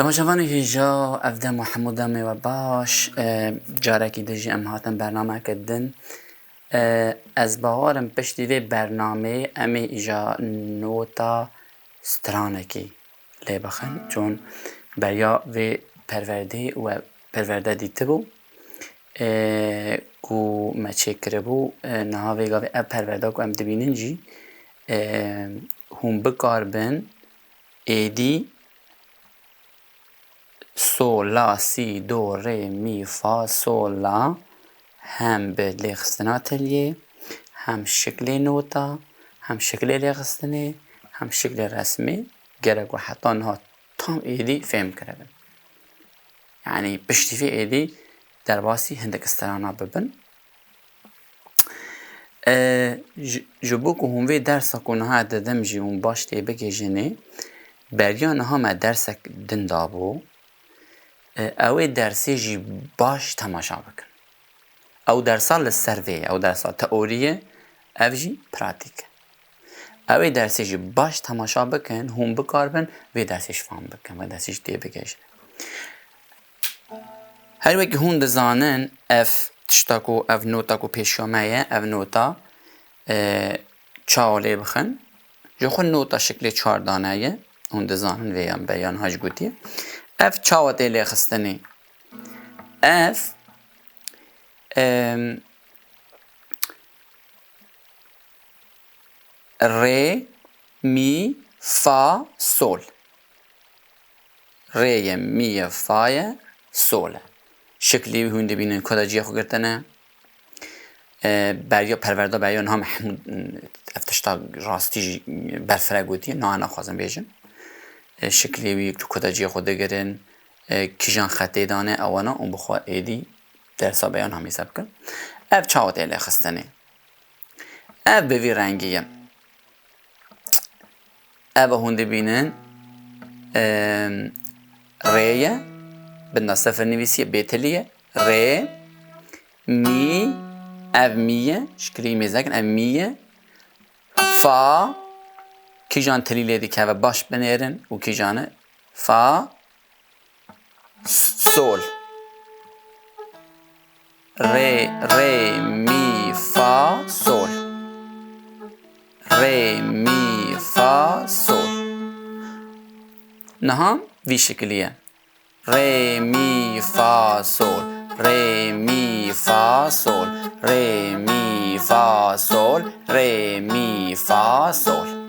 تماشاوان هیجا افده محمود می و باش جاره کی دژی ام هاتن برنامه کردن از باورم پشتی وی برنامه امی ایجا نوتا سترانکی لی بخن چون بریا وی پرورده و پرورده دیده بو کو مچه کرده بو نها ویگا وی اب پرورده کو ام دبینن جی هم بکار بن ایدی سول لا سی دو ری می فا سول لا هم به لیخستنا تلیه هم شکل نوتا هم شکل لیخستنه هم شکل رسمی گرگ و حتی نها تام ایدی فهم کرده یعنی پشتی فی ایدی در باسی هندک استرانا ببن جبو که هموی درسا که نها دادم جی اون باش تی بگه جنه بریان ها درسک دندابو اوی درسی جی باش تماشا بکن او درسا لسروی او درسا تئوریه او جی پراتیک اوی درسی جی باش تماشا بکن هم بکار بن وی درسیش فهم بکن و درسیش دی بگیشن هر وکی هم دزانن اف تشتاکو اف نوتا کو پیشومه اف نوتا چاولی بخن جو خون نوتا شکل چاردانه هم دزانن ویان بیان هاش گوتیه اف چاوت ایلی خستنی اف ری می فا سول ری می فای سول شکلی هونده بینن کدا جیه خو گرتنه بریا پرورده بریا نها محمود افتشتا راستی برفره گوتیه نه انا خوازم بیجن شکلی وی تو کدا جیه خود گرن کیجان خطه دانه اوانا اون بخوا ایدی درسا بیان همی سب کن اف چاوت ایلی خستنه اف بوی رنگیه اف هونده بینن ریه بدنا صفر نویسیه بیتلیه ری می اف میه شکلی میزکن اف میه فا کیجان تلیله دی که باش بنیرن و کیجانه فا سول ری می فا سول ری می فا سول نها وی شکلیه ری می فا سول ری می فا سول ری می فا سول ری می فا سول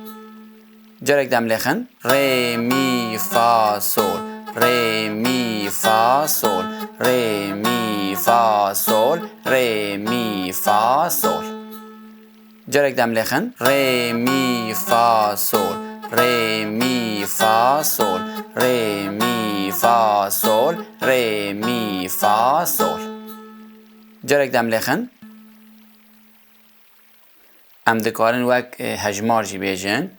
جرک دم لخن ری می فا سول ری می فا سول ری می فا سول ری می فا سول جرک دم لخن ری می فا سول ری می فا سول ری می فا سول ری می فا سول جرک دم لخن ام دکارن وک هجمار جی بیجن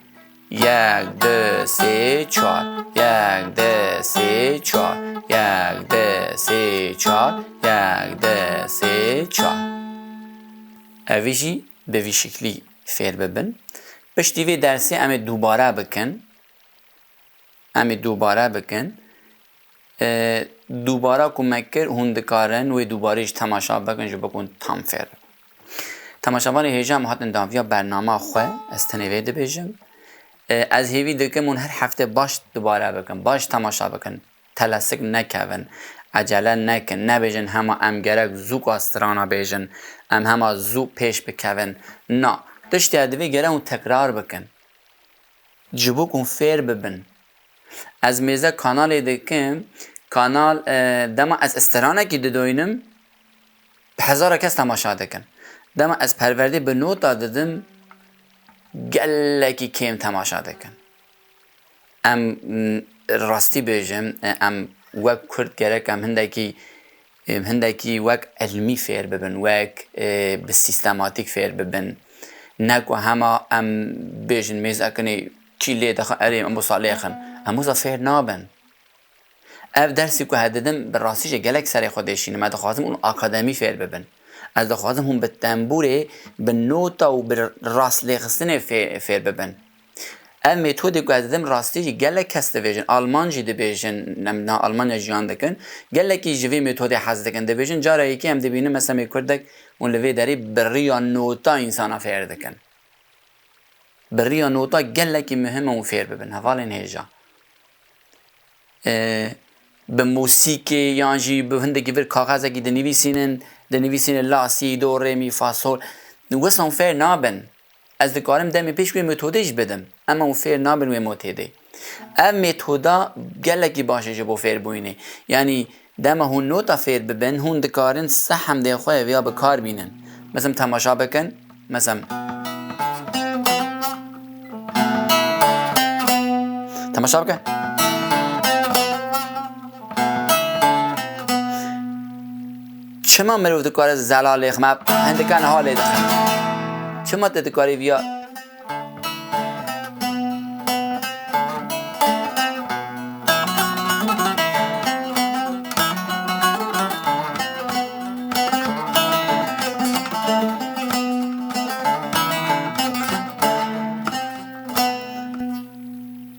یک دو سه چهار یک دو سه چهار یک دو سه چهار یک دو سه چهار اویجی به وی شکلی فیر ببن پشتی وی درسی امی دوباره بکن دوباره کمک کر هندکارن و دوبارهش تماشا بکن جو بکن تام فیر تماشاوان هیجا هاتن دانویا برنامه خواه استنوی ده بیجم از هیوی دکمون هر هفته باش دوباره بکن باش تماشا بکن تلسک نکون عجله نکن نبیجن همه ام گرک زوک آسترانا بیجن ام همه زو پیش بکون نه دشتی ادوی گره اون تکرار بکن جبو کن فیر ببن از میزه کانال دکم کانال دما از استرانه که دادوینم به هزار کس تماشا دکن دما از پرورده به نوت دادم گلکی کم تماشا دکن ام راستی بیجم ام وک کرد گرک ام هندکی وک علمی فیر ببن وک به سیستماتیک فیر ببن نکو همه ام بیجن میز اکنی کی لی دخل اریم ام بصالحخن اموزا فیر نابن اف درسی که هددم به راستیش گلک سر خودشینه من دخوازم اون اکادمی فیر ببن از دخوازم هم به تنبوره به نوتا و به راست لیخستنه فیر ببن ام متد که از دم راستی جی گله کس دویژن آلمان جی دویژن نه آلمان جیان دکن گله کی جوی متد حز دکن دویژن جاره یکی هم دبینه مثلا میکردک اون لوی داری بریا نوتا انسان فیر دکن بریا نوتا گله کی مهمه اون فیر ببین حوالین هیجا به موسیقی یا جی به هندگی ور کاغذی که دنویسینن لا سی دو ری می فا سول واسه اون فیر نابن از دکارم دمی پیش کوی متدش بدم اما اون فیر نابن و متده ام متدا گلکی باشه جبو فیر بوینه یعنی دم هون نوتا فیر ببن هون دکارن سهم ده خواه ویا بکار بینن مثلا تماشا بکن مثلا تماشا بکن چما مروف دکار زلالی خمب هندکان حالی دخل چما تدکاری ویا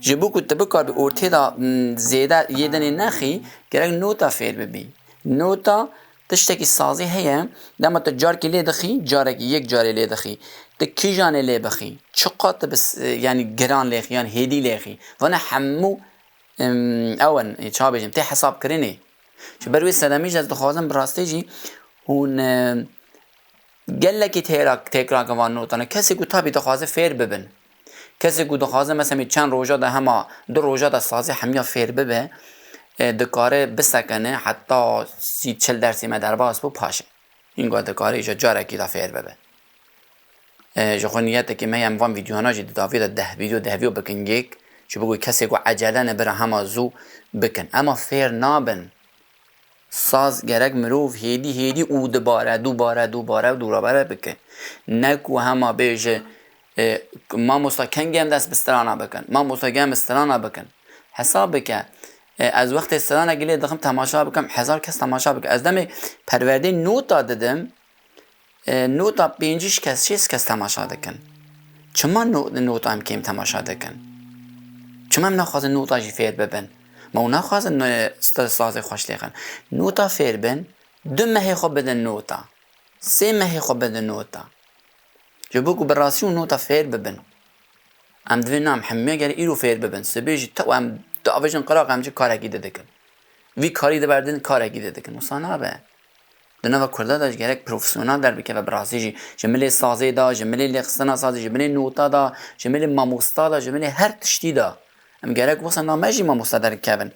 جبو کت بکار به ارته دا زیده یدنی نخی گرگ نوتا فیر ببی نوتا تشتکی سازی هیا دم تجار کی لی دخی جاره کی یک جاره لی دخی تکی جانه لی بخی چقدر بس یعنی گران لیخی یعنی هدی لیخی و نه همو اون چه بگیم تی حساب کرینه چه بروی سدمیج از دخوازم براسته جی هون گله کی تکرار کوان نوتانه کسی کو تابی دخوازه فیر ببن کسی کو دخوازه مثلا چند روزا ده هما دو روزا ده سازی همیا فیر ببه دکاره بسکنه حتی 30-40% در باز بو پاشه این گاه دکاره ایجا جاره کی دا فیر ببه جو نیته که من وان ویدیو ها جدی داوید 10 ویدیو بکن یک چه بگوی کسی کو عجله نبره همه زو بکن اما فیر نابن ساز گرگ مروف هیدی او دوباره بکن نکو همه بیجه ما مستقیم دست بسترانا بکن ما مستقیم بسترانا بکن حساب بکن از وقت استرانه گلی دخم تماشا بکم 1000 کس تماشا بکم از دم پرورده نوتا دادم نوتا 5 کس 6 کس تماشا دکن چما نوتا هم کم تماشا دکن چما هم نخواست نوتا جی فیر ببن ما نخواست ساز خوش لیخن نوتا فیر بن 2 مهی خوب بدن نوتا 3 مهی خوب بدن نوتا جو بگو براسیون نوتا فیر ببن ام دوینا هم همه گره ایرو فیر ببن سبیجی تو هم داویجن قراق همچه کارکی داده کن وی کاری دبردن کارکی داده کن وصانا به دنوا کرده داشت گرک پروفسیونال در بکه و براسیجی جمله سازی دا جمله لخصنا سازی جمله نوتا دا جمله ماموستا دا جمله هر تشتی دا ام گرک وصانا مجی ماموستا در کبن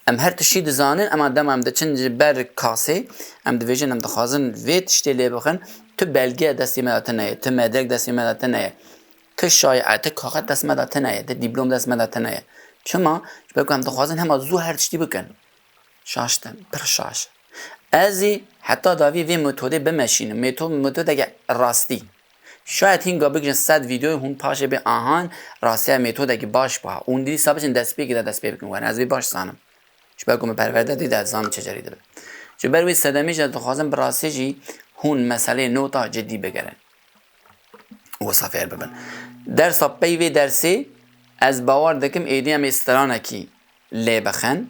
ام هر تشتی دزانن اما دم ام دچن بر کاسه ام دویجن ام دخوازن وی تشتی لی بخن تو بلگه دستی مدات نه تو مدرک دستی مدات نه تو شایعه تو کاغذ دست مدات نه تو دیپلم دست مدات نه چما بگم دخوازن همه زو هر چی بکن شاشتن پر شاش ازی حتی داوی وی متد بمشینه متد اگه راستی شاید این گابگن 100 ویدیو هون پاشه به آهان راستی متد اگه باش با اون دی سابچن دست بگیره دست بگیرن از وی باش سانم چ بگم پرورده دی در زام چه جریده چه بروی صدمیج دخوازن براستی هون مسئله نوتا جدی بگیرن و سفر ببن در صبی و درسی از باور دکم ایدی هم استرانکی لی بخن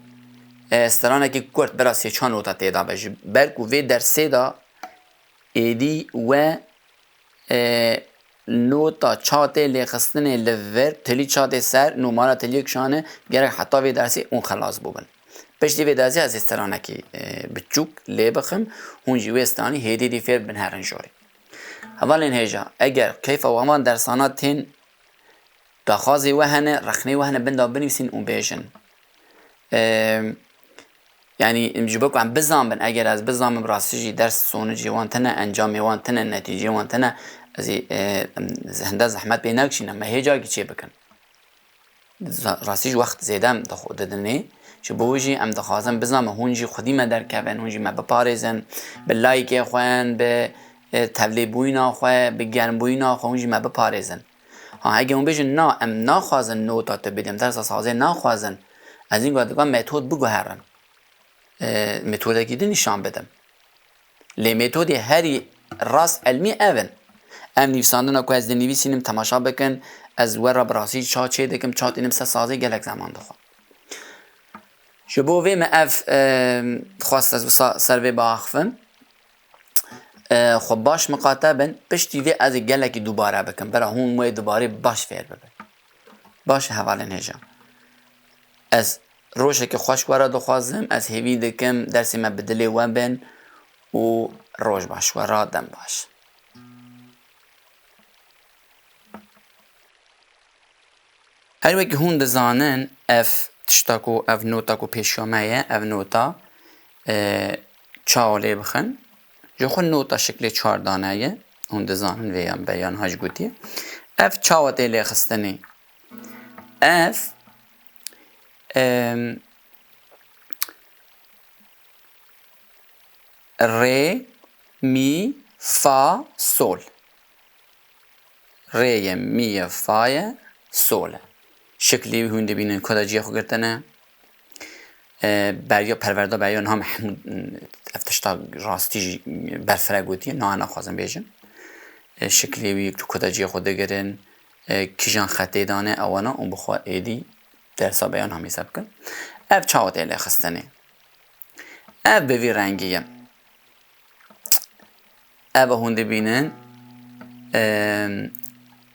استرانکی کرد برا 3 نوتا تیدا بجی برکو وی درسی دا ایدی و نوتا چاته لی خستن لور تلی چاته سر نمارا تلی کشانه گرک حتی وی درسی اون خلاص ببن پشتی وی درسی از استرانکی بچوک لی بخم هون جوی استرانی هیدی دی فیر بن هرن جوری اولین هیجا اگر کیف و همان درسانات تین دخوازی وهنه رخنه وهنه بنده بنویسین اون بیشن یعنی امجبکو هم بزن اگر از بزن براستی درس سونجی وانتنه انجام وانتنه نتیجه وانتنه از هنده زحمت بی نکشینم ما هیجا که چه بکن راستیش وقت زیدم دادنه چه بوجی ام دخوازم بزن هونجی خودی ما در کون هونجی ما بپارزن به لایک خوان به تبلیغ خواه به گرم خواه هونجی ما بپارزن اگه اون بیشن نه ام نخوازن نوتا تو بدیم درس سازه نخوازن از این گفتگان متد بگو هرن متد کی نشان بدم لی متد هری راست علمی اون ام نویساندن کو از نویسینم تماشا بکن از ورا براسی چا چه دکم چا تینم سازی گلک زمان دخوا شبو ویم اف خواست از سر با آخفم خب باش مقاطبن پشتی وی از گلکی دوباره بکن برای هون موی دوباره باش فیر ببن باش حوالن هجا از روشه که خوش ورا دخوازم از هیوی دکم درسی ما بدلی وان بن و روش باش ورا دم باش هر وقت هون دزانن اف تشتاکو اف نوتا کو پیشومه اف نوتا چاوله بخن جو خود نوتا شکل 4 دانه هون دزانن ویان بیان هاش گوتی اف چاوته لی خستنی اف ری می فا سول ری می فای سول شکلی هونده بینن کدا جیه خو گرتنه بریا پرورده بریا نها محمود افتشتا راستی برفره گوتیه نه انا خوازم بیجن شکلی وی کدا جیه خود گرن کیجان خطه دانه اوانا اون بخواه ایدی درسا بیان همی سب کن اف چاوت ایلی خستنه اف بوی رنگیه اف هونده بینن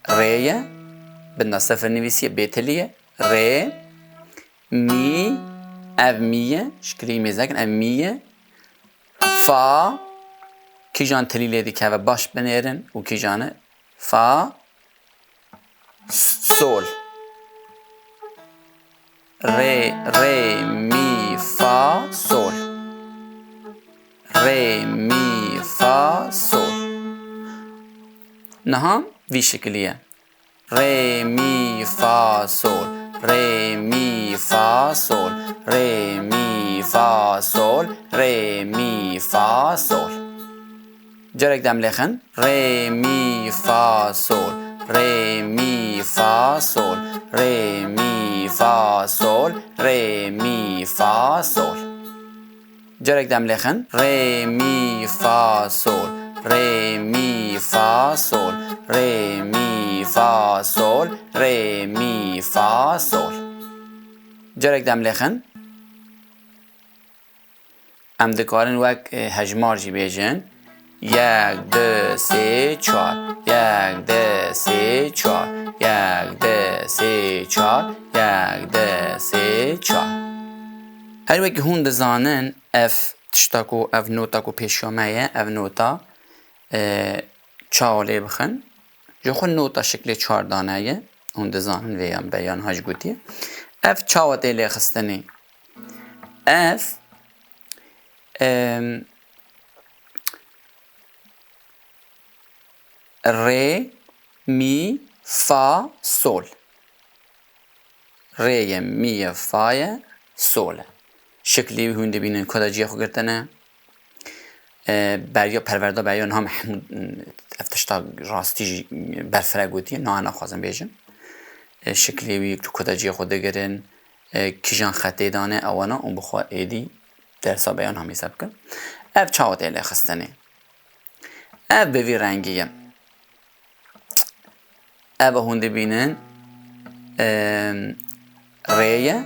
ریه بدنا صفر نویسیه بیتلیه ری می اف میه شکلی میزکن اف میه فا کی جان تلیله دی که باش بنیرن و کی جانه فا سول ری می فا سول ری می فا سول نها وی شکلیه ری می فا سول ری می فا سول ری می فا سول ری می فا سول جرک دم لخن ری می فا سول ری می فا سول ری می فا سول ری می فا سول جرک دم لخن ری می فا سول ری می فا سول ری می فا سول ری می فا سول جرک دم لخن ام دکارن وک هجمار جی بیجن 1 2 3 4 1 2 3 4 1 2 3 4 1 2 3 4 هر وقت هون دزانن اف تشتاکو اف نوتا کو پیشومه اف نوتا چاوله بخن جو خود نوتا شکل 4 دانه هون دزانن ویان بیان هاش گوتی اف چاوته لی خستنی اف ری می فا سول ری می فای سول شکلی هونده بینن کدا جیه خو گرتنه بریا پرورده بریا نها محمود افتشتا راستی برفره گوتیه نه انا خوازم بیجن شکلی وی کدا جیه خود گرن کیجان خطه دانه اوانا اون بخواه ایدی درسا بیان همی سب کن اف چاوت ایلی خستنه اف بوی رنگیه اف هونده بینن ریه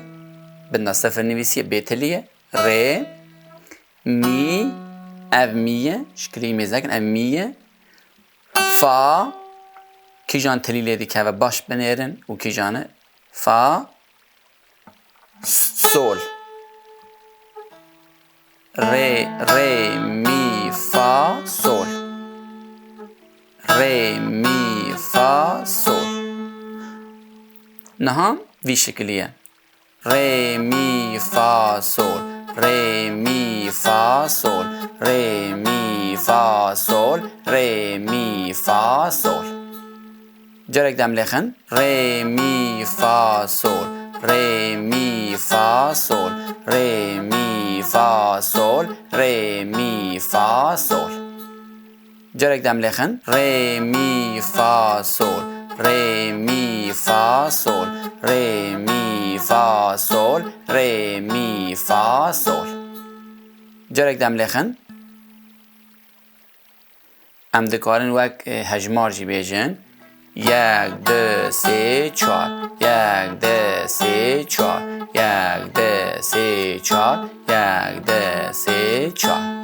بدنا صفر نویسیه بیتلیه ری می اف میه شکلی میزکن اف میه فا کی جان تلیله دی که باش بنیرن و کی جانه فا سول ری می فا سول ری می فا سول نها وی شکلیه ری می فا سول ری می فا سول ری می فا سول ری می فا سول جرک دم لخن ری می فا سول ری می فا سول ری می فا سول ری می فا سول جرک دم لخن ری می فا سول ری می فا سول ری می فا سول ری می فا سول جرک دم لخن ام دکارن وک هجمار جی بیجن یک دو سه چهار، یک دو سه چهار، یک دو سه چهار، یک دو سه چهار.